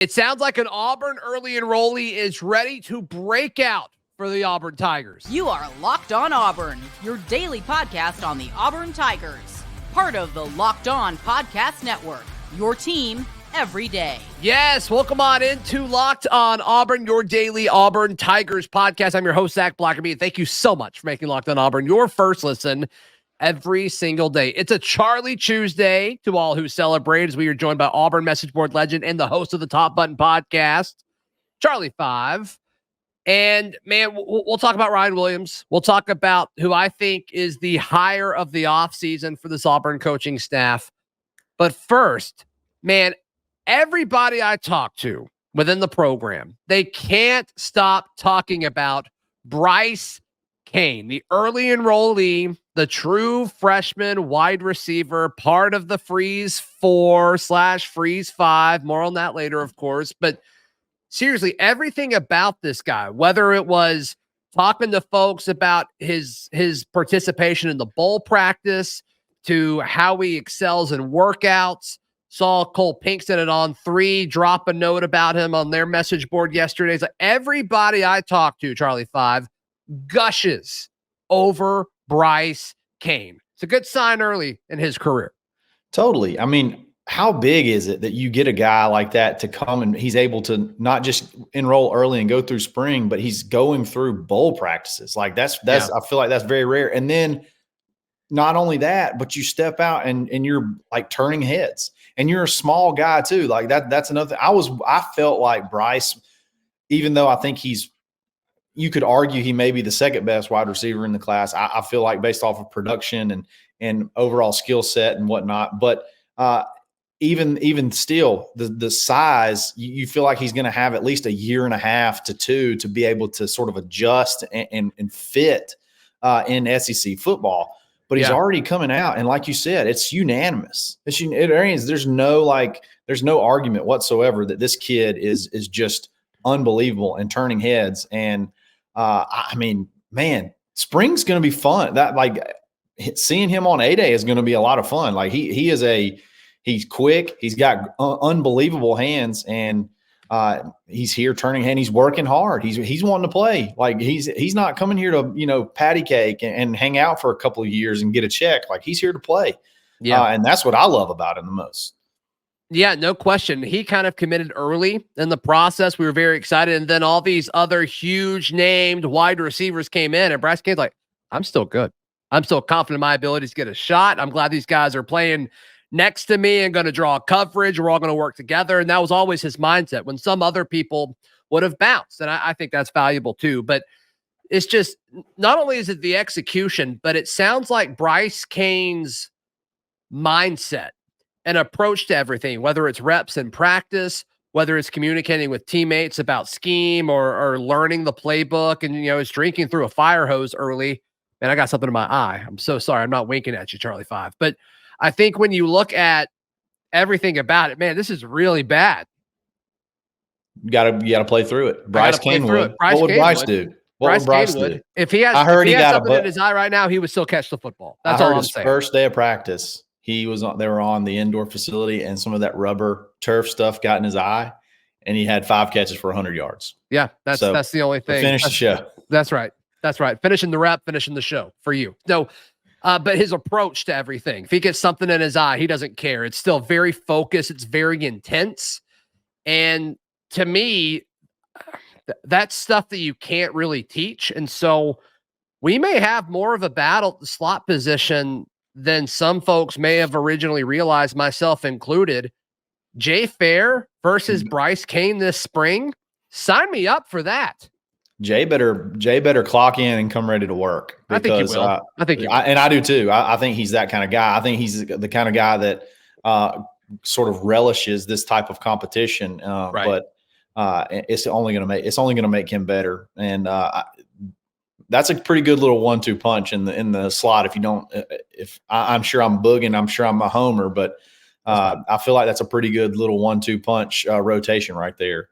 It sounds like an Auburn early enrollee is ready to break out for the Auburn Tigers. You are Locked On Auburn, your daily podcast on the Auburn Tigers. Part of the Locked On Podcast Network, your team every day. Yes, welcome on into Locked On Auburn, your daily Auburn Tigers podcast. I'm your host, Zac Blackerby, and thank you so much for making Locked On Auburn your first listen every single day. It's a Charlie Tuesday to all who celebrate, as we are joined by Auburn Message Board Legend and the host of the Button Podcast, Charlie5. And, man, we'll talk about Ryan Williams. We'll talk about who I think is the hire of the offseason for this Auburn coaching staff. But first, man, everybody I talk to within the program, they can't stop talking about Bryce Cain, the early enrollee, the true freshman wide receiver, part of the Freeze 4/Freeze 5. More on that later, of course. But seriously, everything about this guy, whether it was talking to folks about his participation in the bowl practice, to how he excels in workouts, saw Cole Pinkston at On 3 drop a note about him on their message board yesterday. So everybody I talked to, Charlie5, gushes over Bryce Cain. It's a good sign early in his career. Totally. I mean, how big is it that you get a guy like that to come and he's able to not just enroll early and go through spring, but he's going through bowl practices. Like I feel like that's very rare. And then not only that, but you step out and you're like turning heads, and you're a small guy too. Like that's another thing. I felt like Bryce, even though I think you could argue he may be the second best wide receiver in the class. I feel like based off of production and overall skill set and whatnot. But even still, the size, you feel like he's going to have at least a year and a half to 2 to be able to sort of adjust and fit in SEC football. But he's already coming out, and like you said, it's unanimous. There's no argument whatsoever that this kid is just unbelievable and turning heads. And I mean, man, spring's going to be fun. That seeing him on A-Day is going to be a lot of fun. Like he's quick. He's got unbelievable hands, and he's here turning hand. He's working hard. He's wanting to play. Like he's not coming here to, patty cake and hang out for a couple of years and get a check. Like he's here to play. Yeah. And that's what I love about him the most. Yeah, no question. He kind of committed early in the process. We were very excited. And then all these other huge named wide receivers came in, and Bryce Cain's like, I'm still good. I'm still confident in my abilities to get a shot. I'm glad these guys are playing next to me and going to draw coverage. We're all going to work together. And that was always his mindset when some other people would have bounced. And I think that's valuable too. But it's just, not only is it the execution, but it sounds like Bryce Cain's mindset and approach to everything, whether it's reps in practice, whether it's communicating with teammates about scheme or learning the playbook, and, is drinking through a fire hose early. Man, I got something in my eye. I'm so sorry. I'm not winking at you, Charlie5. But I think when you look at everything about it, man, this is really bad. You gotta play through it. Bryce Cain would. What would Bryce do? What would Bryce do? If he has something in his eye right now, he would still catch the football. That's all I'm saying. First day of practice, they were on the indoor facility, and some of that rubber turf stuff got in his eye, and he had 5 catches for 100 yards. Yeah, that's the only thing. Finish the show. That's right. Finishing the rep, finishing the show for you. No, but his approach to everything, if he gets something in his eye, he doesn't care. It's still very focused. It's very intense. And to me, that's stuff that you can't really teach. And so we may have more of a battle at the slot position than some folks may have originally realized, myself included. Jay Fair versus Bryce Cain this spring. Sign me up for that. Jay better clock in and come ready to work. Because, I think he will. And I do too. I think he's that kind of guy. I think he's the kind of guy that sort of relishes this type of competition. Right. But it's only going to make him better. And that's a pretty good little 1-2 punch in the slot. I'm sure I'm booging, I'm sure I'm a homer, but I feel like that's a pretty good little 1-2 punch rotation right there.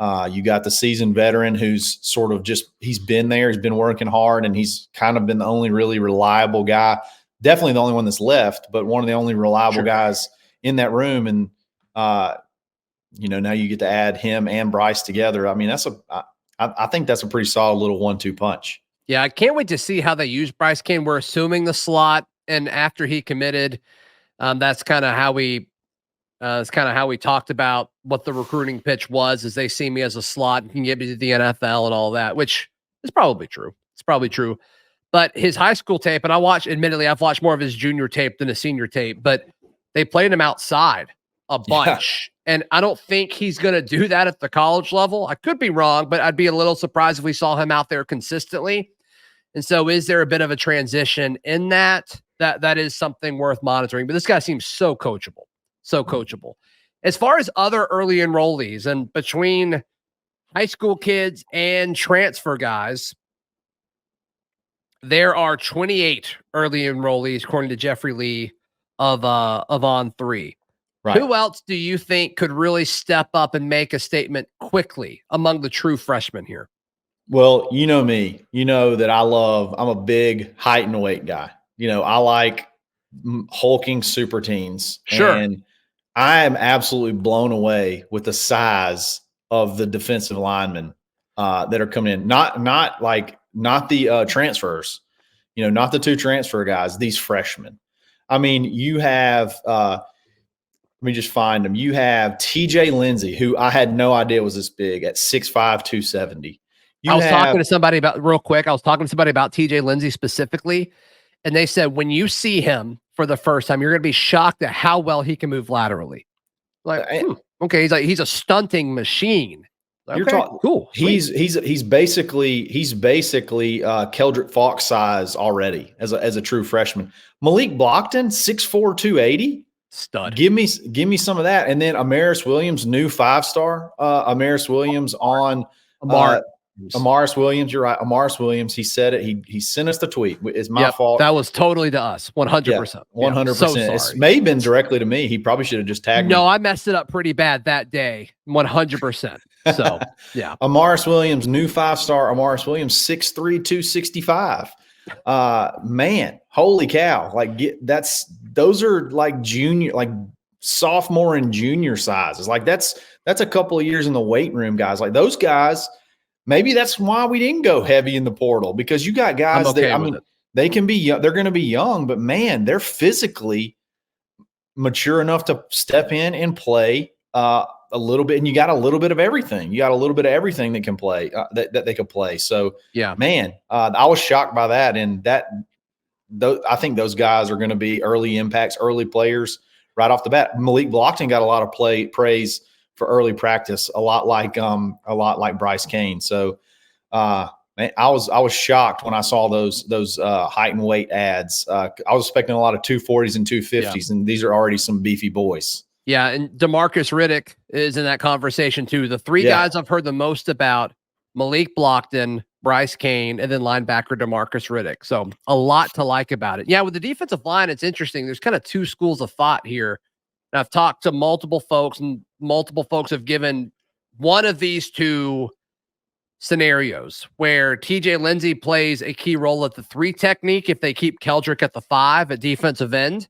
You got the seasoned veteran who's sort of he's been there, he's been working hard, and he's kind of been the only really reliable guy. Definitely the only one that's left, but one of the only reliable guys in that room. And now you get to add him and Bryce together. I mean, I think that's a pretty solid little 1-2 punch. Yeah, I can't wait to see how they use Bryce Kane. We're assuming the slot, and after he committed, that's kind of how we talked about what the recruiting pitch was, is they see me as a slot and can get me to the NFL and all that, which is probably true. It's probably true. But his high school tape, and admittedly, I've watched more of his junior tape than his senior tape, but they played him outside a bunch. Yeah. And I don't think he's going to do that at the college level. I could be wrong, but I'd be a little surprised if we saw him out there consistently. And so is there a bit of a transition in that? That is something worth monitoring. But this guy seems so coachable. So coachable. As far as other early enrollees, and between high school kids and transfer guys, there are 28 early enrollees, according to Jeffrey Lee of On3. Right. Who else do you think could really step up and make a statement quickly among the true freshmen here? Well, you know me. You know that I'm a big height and weight guy. I like hulking super teens. Sure. And I am absolutely blown away with the size of the defensive linemen that are coming in. Not the transfers, not the 2 transfer guys, these freshmen. I mean, you have let me just find them. You have TJ Lindsey, who I had no idea was this big, at 6'5", 270. I was talking to somebody about TJ Lindsey specifically, and they said when you see him for the first time, you're going to be shocked at how well he can move laterally. Like, okay, he's a stunting machine. You're talking cool. He's basically Keldrick Fox size already as a true freshman. Malik Blockton, 6'4", 280. Stud. Give me some of that. And then Amaris Williams, new 5-star. Amaris Williams on Amaris Williams. You're right. Amaris Williams. He said it. He sent us the tweet. It's my fault. That was totally to us. 100%. 100%. It may have been directly to me. He probably should have just tagged me. No, I messed it up pretty bad that day. 100%. So yeah. Amaris Williams, new 5-star. Amaris Williams, 6'3", 265. Man, holy cow. Those are like junior, like sophomore and junior sizes. Like that's a couple of years in the weight room, guys. Like those guys, maybe that's why we didn't go heavy in the portal, because you got guys they can be young, they're going to be young, but man, they're physically mature enough to step in and play a little bit. And you got a little bit of everything. You got a little bit of everything that can play that they could play. So yeah, man, I was shocked by that. And I think those guys are going to be early impacts, early players right off the bat. Malik Blockton got a lot of praise for early practice, a lot like Bryce Kane. So, man, I was shocked when I saw those height and weight ads. I was expecting a lot of 240s and 250s, and these are already some beefy boys. Yeah, and DeMarcus Riddick is in that conversation too. The 3 guys I've heard the most about: Malik Blockton, Bryce Kane, and then linebacker DeMarcus Riddick. So a lot to like about it. Yeah, with the defensive line, it's interesting. There's kind of 2 schools of thought here. And I've talked to multiple folks, and multiple folks have given one of these 2 scenarios where TJ Lindsey plays a key role at the 3 technique if they keep Keldrick at the 5 at defensive end.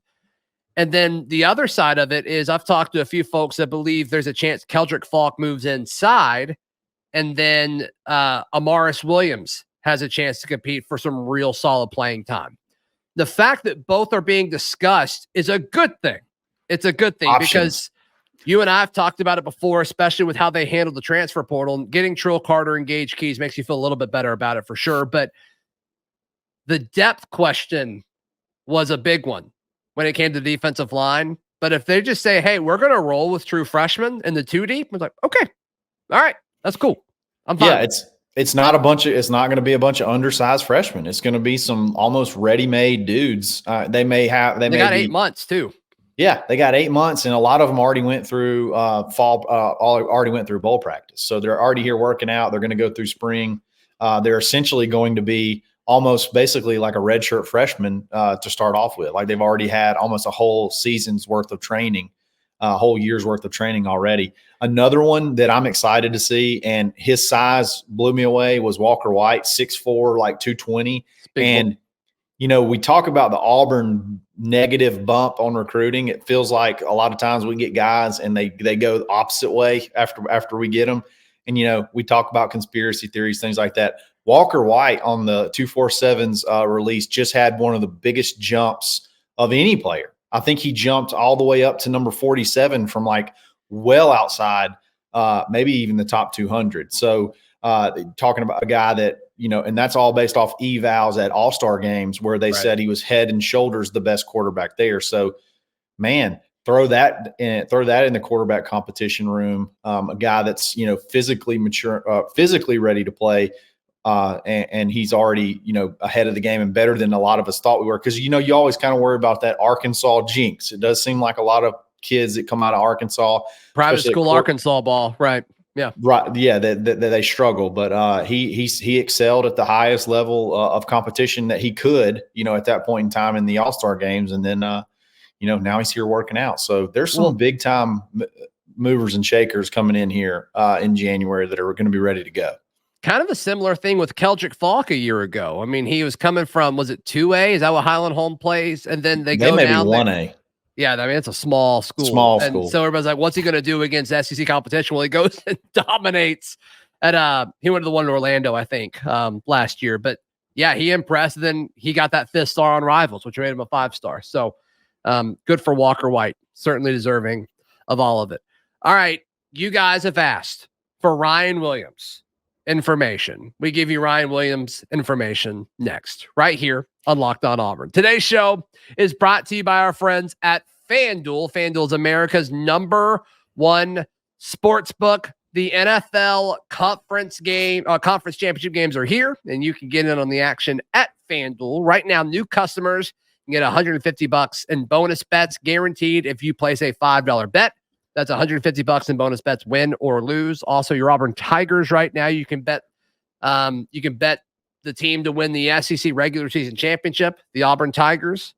And then the other side of it is I've talked to a few folks that believe there's a chance Keldrick Falk moves inside, and then Amaris Williams has a chance to compete for some real solid playing time. The fact that both are being discussed is a good thing. It's a good thing because you and I have talked about it before, especially with how they handled the transfer portal, and getting Trill Carter and Gage Keys makes you feel a little bit better about it for sure. But the depth question was a big one when it came to the defensive line. But if they just say, hey, we're going to roll with true freshmen in the 2 deep, we're like, okay, all right, that's cool. I'm fine. Yeah, it's not going to be a bunch of undersized freshmen. It's going to be some almost ready-made dudes. They got 8 months too. Yeah, they got 8 months, and a lot of them already went through already went through bowl practice. So they're already here working out. They're going to go through spring. They're essentially going to be almost basically like a redshirt freshman to start off with. Like they've already had almost a whole season's worth of training, a whole year's worth of training already. Another one that I'm excited to see, and his size blew me away, was Walker White, 6'4", like 220. And we talk about the Auburn negative bump on recruiting. It feels like a lot of times we get guys and they go the opposite way after we get them. And, we talk about conspiracy theories, things like that. Walker White on the 247's release just had one of the biggest jumps of any player. I think he jumped all the way up to number 47 from like well outside, maybe even the top 200. So talking about a guy that, and that's all based off evals at all-star games where they said he was head and shoulders the best quarterback there. So, man, throw that in the quarterback competition room. A guy that's, physically mature, physically ready to play. And he's already, ahead of the game and better than a lot of us thought we were. Because, you always kind of worry about that Arkansas jinx. It does seem like a lot of kids that come out of Arkansas. Private school Arkansas ball, right. Yeah. Right. Yeah. That they struggle, but he excelled at the highest level of competition that he could, at that point in time in the All-Star games. And then, now he's here working out. So there's some big time movers and shakers coming in here in January that are going to be ready to go. Kind of a similar thing with Keldrick Falk a year ago. I mean, he was coming from, was it 2A? Is that what Highland Home plays? And then they go may down be 1A. Yeah, I mean, it's a small school. School. So everybody's like, what's he going to do against SEC competition? Well, he goes and dominates he went to the one in Orlando, I think, last year. But yeah, he impressed. And then he got that 5th star on Rivals, which made him a 5-star. So good for Walker White. Certainly deserving of all of it. All right. You guys have asked for Ryan Williams information. We give you Ryan Williams information next, right here on Locked On Auburn. Today's show is brought to you by our friends at FanDuel. FanDuel is America's #1 sports book. The NFL conference championship games are here, and you can get in on the action at FanDuel. Right now, new customers can get $150 in bonus bets guaranteed if you place a $5 bet. That's $150 in bonus bets, win or lose. Also, your Auburn Tigers right now, you can bet the team to win the SEC regular season championship. The Auburn Tigers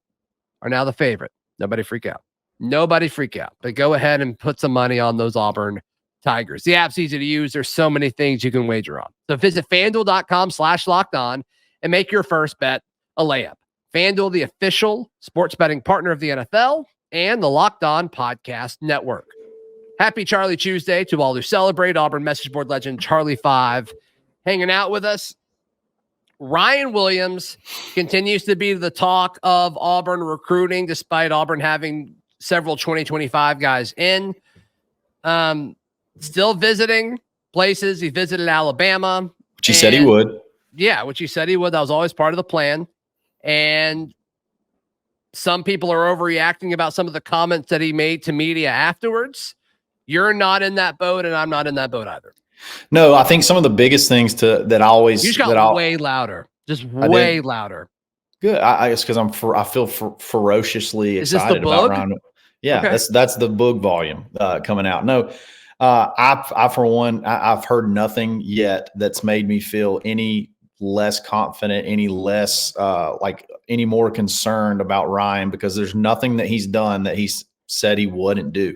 are now the favorite. Nobody freak out. But go ahead and put some money on those Auburn Tigers. The app's easy to use. There's so many things you can wager on. So visit FanDuel.com/lockedon and make your first bet a layup. FanDuel, the official sports betting partner of the NFL and the Locked On Podcast Network. Happy Charlie Tuesday to all who celebrate. Auburn Message Board Legend Charlie5 hanging out with us. Ryan Williams continues to be the talk of Auburn recruiting, despite Auburn having several 2025 guys in. Still visiting places. He visited Alabama. Which he said he would. Yeah, which he said he would. That was always part of the plan. And some people are overreacting about some of the comments that he made to media afterwards. You're not in that boat, and I'm not in that boat either. No, I think some of the biggest things that I always you just got way louder, just way louder. Good. I guess because I feel ferociously excited about Ryan. Yeah, okay. That's the book volume coming out. No, I for one, I've heard nothing yet that's made me feel any less confident, any less any more concerned about Ryan, because there's nothing that he's done that he's said he wouldn't do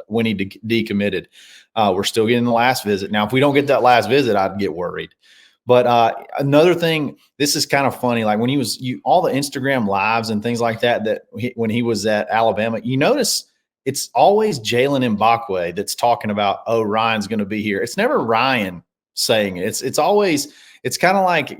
when he decommitted. We're still getting the last visit. Now, if we don't get that last visit, I'd get worried. But another thing, this is kind of funny. Like when he was all the Instagram lives and things like that, when he was at Alabama, you notice it's always Jalen Mbakwe that's talking about, oh, Ryan's going to be here. It's never Ryan saying it. It's kind of like,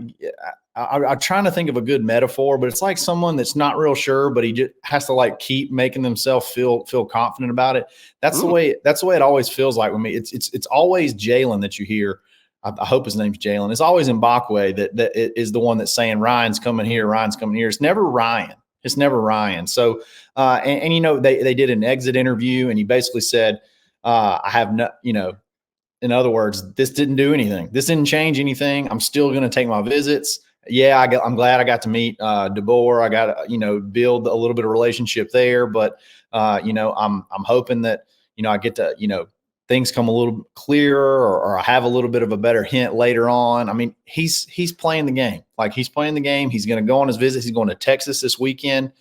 I'm trying to think of a good metaphor, but it's like someone that's not real sure, but he just has to keep making themselves feel confident about it. That's the way it always feels like with me. It's always Jalen that you hear. I hope his name's Jalen. It's always Mbakwe that is the one that's saying Ryan's coming here. Ryan's coming here. It's never Ryan. So, they did an exit interview and he basically said, I have no, in other words, this didn't do anything. This didn't change anything. I'm still going to take my visits. Yeah, I'm glad I got to meet DeBoer. I got to, build a little bit of relationship there. But, I'm hoping that, I get to, things come a little clearer or I have a little bit of a better hint later on. I mean, he's playing the game. He's playing the game. He's going to go on his visit. He's going to Texas this weekend.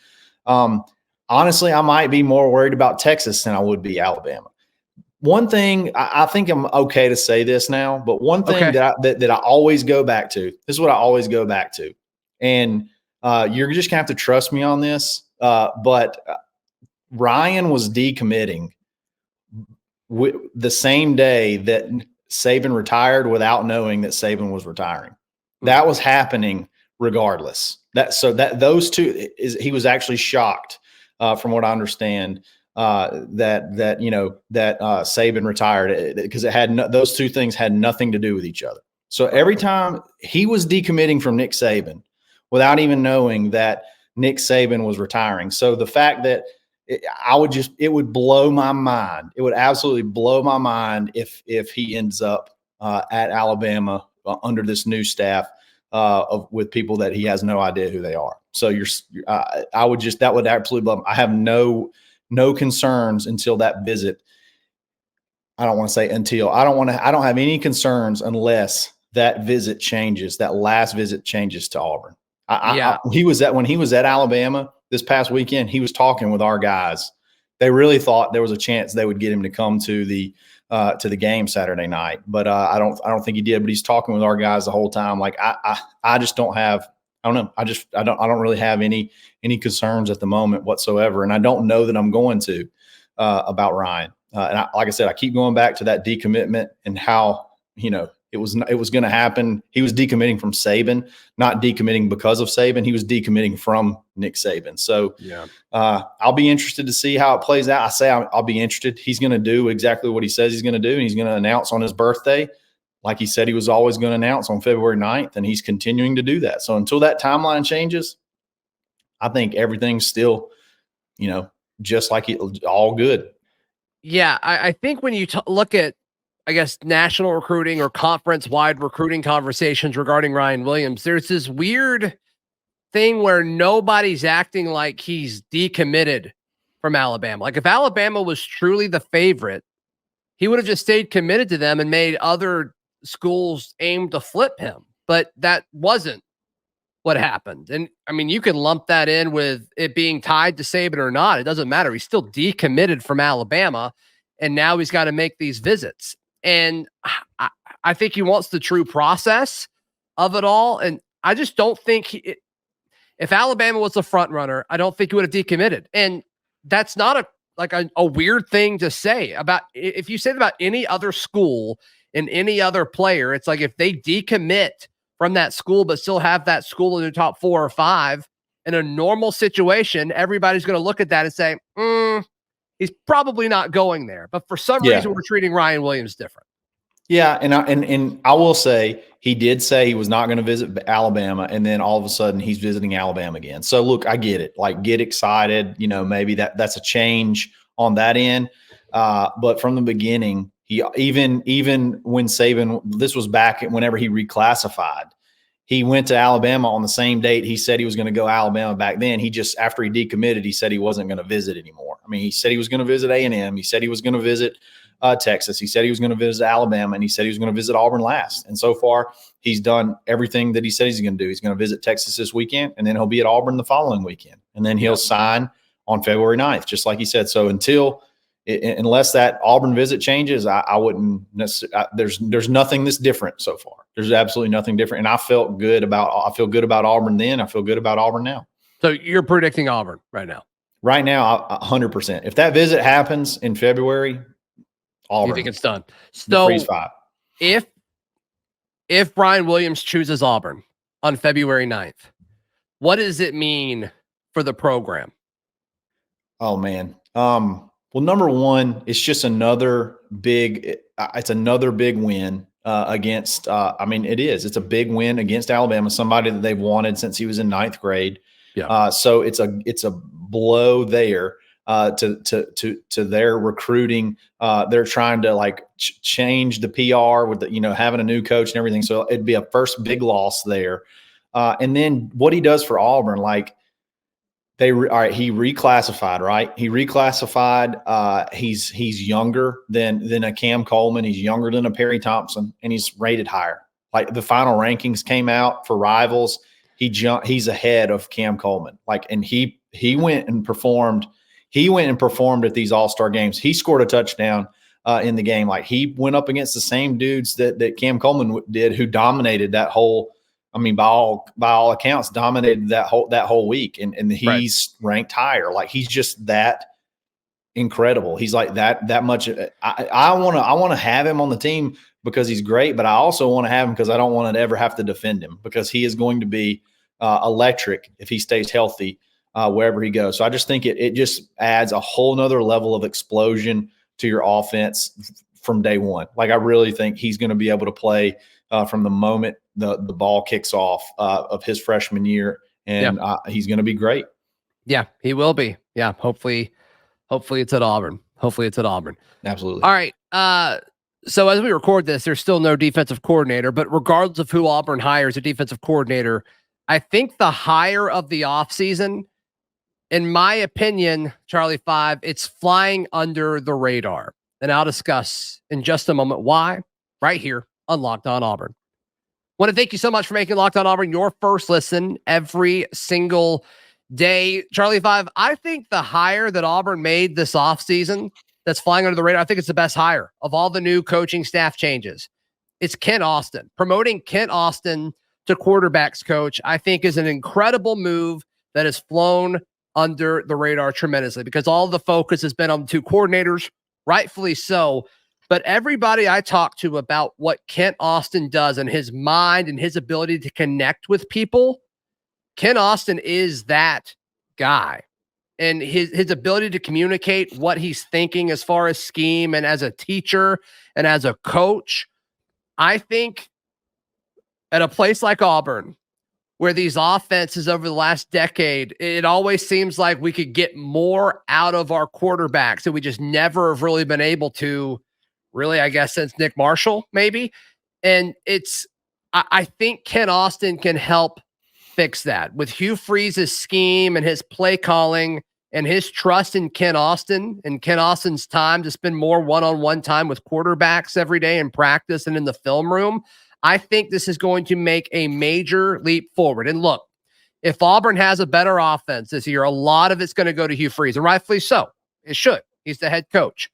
Honestly, I might be more worried about Texas than I would be Alabama. One thing, I think I'm okay to say this now, but one thing that I always go back to, this is what I always go back to. And You're just gonna have to trust me on this. But Ryan was decommitting the same day that Saban retired without knowing that Saban was retiring. That was happening regardless. Those two he was actually shocked, from what I understand, that Saban retired, because those two things had nothing to do with each other. So every time he was decommitting from Nick Saban without even knowing that Nick Saban was retiring. So the fact that it would blow my mind. It would absolutely blow my mind if he ends up at Alabama under this new staff with people that he has no idea who they are. So that would absolutely blow. I have no concerns until that visit. I don't want to say until. I don't have any concerns unless that visit changes. That last visit changes to Auburn. When he was at Alabama this past weekend, he was talking with our guys. They really thought there was a chance they would get him to come to the game Saturday night, but I don't think he did. But he's talking with our guys the whole time. Like I just don't have. I don't know. I don't really have any concerns at the moment whatsoever, and I don't know that I'm going to about Ryan. Like I said, I keep going back to that decommitment and how it was going to happen. He was decommitting from Saban, not decommitting because of Saban. He was decommitting from Nick Saban. So I'll be interested to see how it plays out. I say I'll be interested. He's going to do exactly what he says he's going to do, and he's going to announce on his birthday, like he said he was always going to announce on February 9th, and he's continuing to do that. So until that timeline changes, I think everything's still, just like all good. Yeah, I think when you look at, I guess, national recruiting or conference-wide recruiting conversations regarding Ryan Williams, there's this weird thing where nobody's acting like he's decommitted from Alabama. Like if Alabama was truly the favorite, he would have just stayed committed to them and made other schools aim to flip him. But that wasn't what happened. And I mean, you can lump that in with it being tied to Saban or not. It doesn't matter. He's still decommitted from Alabama, and now he's got to make these visits. And I think he wants the true process of it all. And I just don't think if Alabama was the front runner, I don't think he would have decommitted. And that's not a weird thing to say about, if you said about any other school and any other player, it's like if they decommit from that school, but still have that school in the top 4 or 5 in a normal situation, everybody's going to look at that and say, he's probably not going there. But for some reason, we're treating Ryan Williams different. Yeah, and I will say he did say he was not going to visit Alabama, and then all of a sudden he's visiting Alabama again. So look, I get it. Like, get excited. Maybe that's a change on that end. But from the beginning, he even when Saban, this was back whenever he reclassified. He went to Alabama on the same date. He said he was going to go Alabama back then. He just, after he decommitted, he said he wasn't going to visit anymore. I mean, he said he was going to visit A&M. He said he was going to visit Texas. He said he was going to visit Alabama, and he said he was going to visit Auburn last. And so far, he's done everything that he said he's going to do. He's going to visit Texas this weekend, and then he'll be at Auburn the following weekend. And then he'll sign on February 9th, just like he said. So unless that Auburn visit changes, I wouldn't necessarily. There's nothing that's different so far. There's absolutely nothing different, and I feel good about Auburn then. I feel good about Auburn now. So you're predicting Auburn right now? Right now, 100%. If that visit happens in February, Auburn. You think it's done? So freeze 5. If Brian Williams chooses Auburn on February 9th, what does it mean for the program? Oh man. Well, number one, it's just another big win against, it's a big win against Alabama, somebody that they've wanted since he was in 9th grade. Yeah. So it's a blow there to their recruiting. They're trying to change the PR with having a new coach and everything. So it'd be a first big loss there. And then what he does for Auburn, he reclassified, right? He reclassified. He's younger than a Cam Coleman. He's younger than a Perry Thompson, and he's rated higher. Like the final rankings came out for Rivals. He's ahead of Cam Coleman. And he went and performed. He went and performed at these all-star games. He scored a touchdown in the game. He went up against the same dudes that Cam Coleman did, who dominated that whole I mean, by all accounts, dominated that whole week, and he's ranked higher. Like, he's just that incredible. He's like that much. I want to have him on the team because he's great, but I also want to have him because I don't want to ever have to defend him, because he is going to be electric if he stays healthy wherever he goes. So I just think it just adds a whole nother level of explosion to your offense from day one. Like, I really think he's going to be able to play from the moment the ball kicks off of his freshman year, and he's going to be great. Yeah, he will be. Yeah, hopefully it's at Auburn. Absolutely. All right. So as we record this, there's still no defensive coordinator, but regardless of who Auburn hires a defensive coordinator, I think the hire of the offseason, in my opinion, Charlie5, it's flying under the radar. And I'll discuss in just a moment why, right here on Locked On Auburn. Want to thank you so much for making Locked On Auburn your first listen every single day. Charlie5, I think the hire that Auburn made this offseason that's flying under the radar, I think it's the best hire of all the new coaching staff changes. It's Kent Austin. Promoting Kent Austin to quarterbacks coach, I think, is an incredible move that has flown under the radar tremendously, because all the focus has been on the two coordinators, rightfully so. But everybody I talk to about what Kent Austin does and his mind and his ability to connect with people, Kent Austin is that guy. And his ability to communicate what he's thinking as far as scheme and as a teacher and as a coach, I think at a place like Auburn, where these offenses over the last decade, it always seems like we could get more out of our quarterbacks that we just never have really been able to, really, I guess, since Nick Marshall, maybe. And I think Kent Austin can help fix that with Hugh Freeze's scheme and his play calling and his trust in Kent Austin and Kent Austin's time to spend more one-on-one time with quarterbacks every day in practice and in the film room. I think this is going to make a major leap forward. And look, if Auburn has a better offense this year, a lot of it's going to go to Hugh Freeze, and rightfully so. It should. He's the head coach.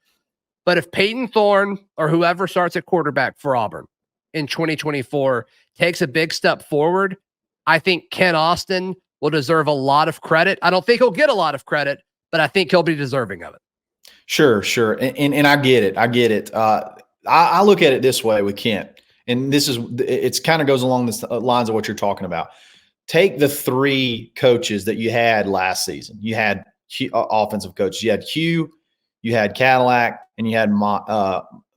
But if Peyton Thorne or whoever starts at quarterback for Auburn in 2024 takes a big step forward, I think Kent Austin will deserve a lot of credit. I don't think he'll get a lot of credit, but I think he'll be deserving of it. Sure. And I get it. I look at it this way with Kent, and it's kind of goes along the lines of what you're talking about. Take the three coaches that you had last season. You had offensive coaches. You had Hugh, you had Cadillac, and you had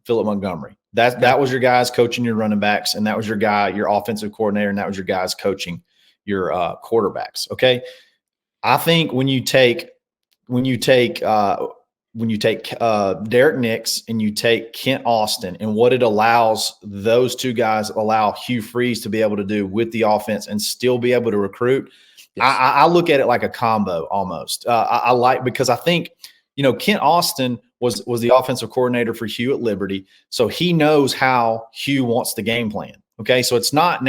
Philip Montgomery. That was your guys coaching your running backs, and that was your offensive coordinator, and that was your guys coaching your quarterbacks. Okay, I think when you take Derek Nix and you take Kent Austin, and what it allows those two guys allow Hugh Freeze to be able to do with the offense and still be able to recruit. Yes. I look at it like a combo almost. I like, because I think, Kent Austin was the offensive coordinator for Hugh at Liberty, so he knows how Hugh wants the game plan. Okay, so it's not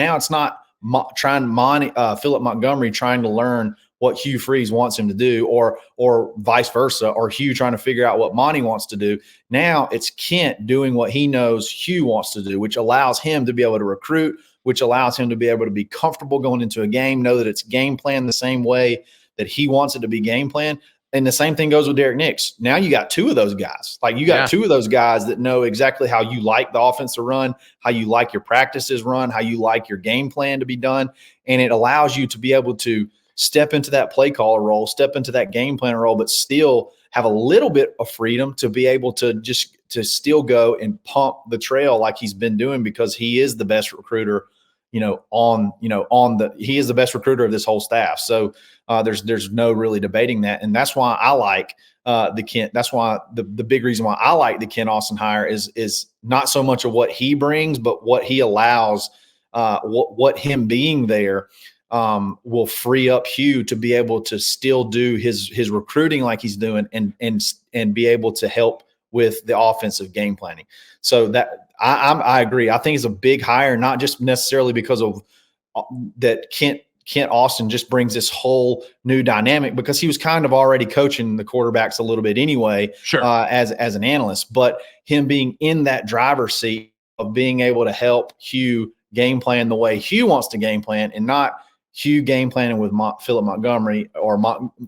Philip Montgomery trying to learn what Hugh Freeze wants him to do, or vice versa, or Hugh trying to figure out what Monty wants to do. Now it's Kent doing what he knows Hugh wants to do, which allows him to be able to recruit, which allows him to be able to be comfortable going into a game, know that it's game plan the same way that he wants it to be game plan. And the same thing goes with Derek Nix. Now you got two of those guys. Like, you got two of those guys that know exactly how you like the offense to run, how you like your practices run, how you like your game plan to be done. And it allows you to be able to step into that play caller role, step into that game plan role, but still have a little bit of freedom to be able to still go and pump the trail like he's been doing, because he is the best recruiter, he is the best recruiter of this whole staff. So there's no really debating that. And that's why I like the Kent. That's why the big reason why I like the Kent Austin hire is not so much of what he brings, but what he allows, what him being there will free up Hugh to be able to still do his recruiting like he's doing, and be able to help with the offensive game planning. So that I agree. I think it's a big hire, not just necessarily because of that Kent Austin just brings this whole new dynamic, because he was kind of already coaching the quarterbacks a little bit anyway, sure, as an analyst, but him being in that driver's seat of being able to help Hugh game plan the way Hugh wants to game plan, and not Hugh game planning with Philip Montgomery, or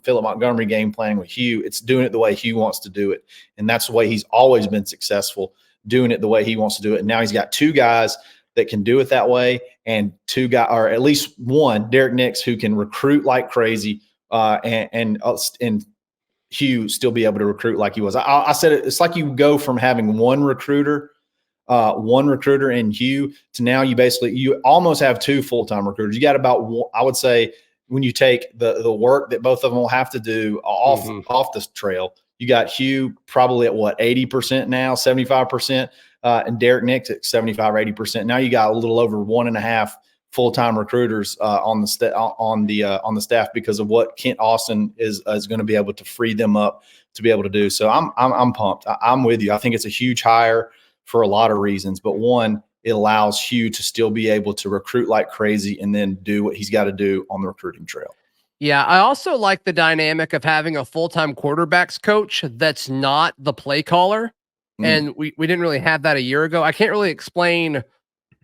Philip Montgomery game planning with Hugh. It's doing it the way Hugh wants to do it. And that's the way he's always been successful, doing it the way he wants to do it. And now he's got two guys that can do it that way, and two guys, or at least one, Derek Nix, who can recruit like crazy, and Hugh still be able to recruit like he was. I said it's like you go from having one recruiter in Hugh to now you almost have two full-time recruiters. You got about, I would say, when you take the work that both of them will have to do off the trail, you got Hugh probably at 80% now, 75%, and Derek Nix at 75 or 80%. Now you got a little over 1.5 full-time recruiters on the staff because of what Kent Austin is going to be able to free them up to be able to do. So I'm pumped. I'm with you. I think it's a huge hire for a lot of reasons, but one, it allows Hugh to still be able to recruit like crazy and then do what he's got to do on the recruiting trail. Yeah, I also like the dynamic of having a full-time quarterbacks coach that's not the play caller. And we didn't really have that a year ago. I can't really explain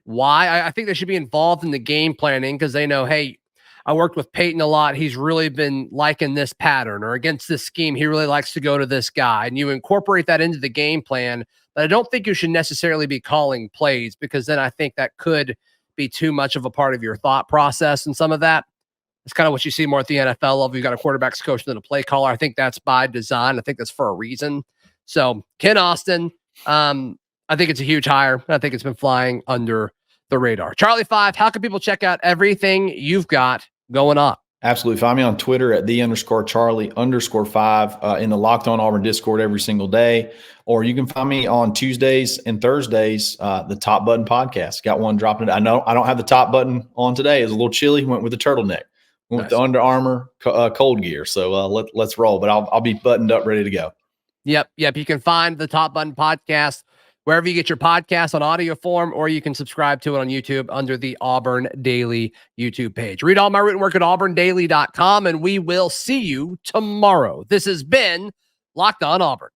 why. I think they should be involved in the game planning because they know, hey, I worked with Peyton a lot. He's really been liking this pattern, or against this scheme, he really likes to go to this guy. And you incorporate that into the game plan. But I don't think you should necessarily be calling plays, because then I think that could be too much of a part of your thought process. And some of that, it's kind of what you see more at the NFL level. You've got a quarterback's coach than a play caller. I think that's by design. I think that's for a reason. So Ken Austin, I think it's a huge hire. I think it's been flying under the radar. Charlie5, how can people check out everything you've got going on? Absolutely. Find me on Twitter at _Charlie_5 in the Locked On Auburn Discord every single day. Or you can find me on Tuesdays and Thursdays, the Top Button Podcast. Got one dropping. I know I don't have the top button on today. It's a little chilly. Went with the turtleneck. Went with the Under Armour cold gear. So let's roll. But I'll be buttoned up, ready to go. Yep. You can find the Top Button Podcast wherever you get your podcast on audio form, or you can subscribe to it on YouTube under the Auburn Daily YouTube page. Read all my written work at auburndaily.com, and we will see you tomorrow. This has been Locked On Auburn.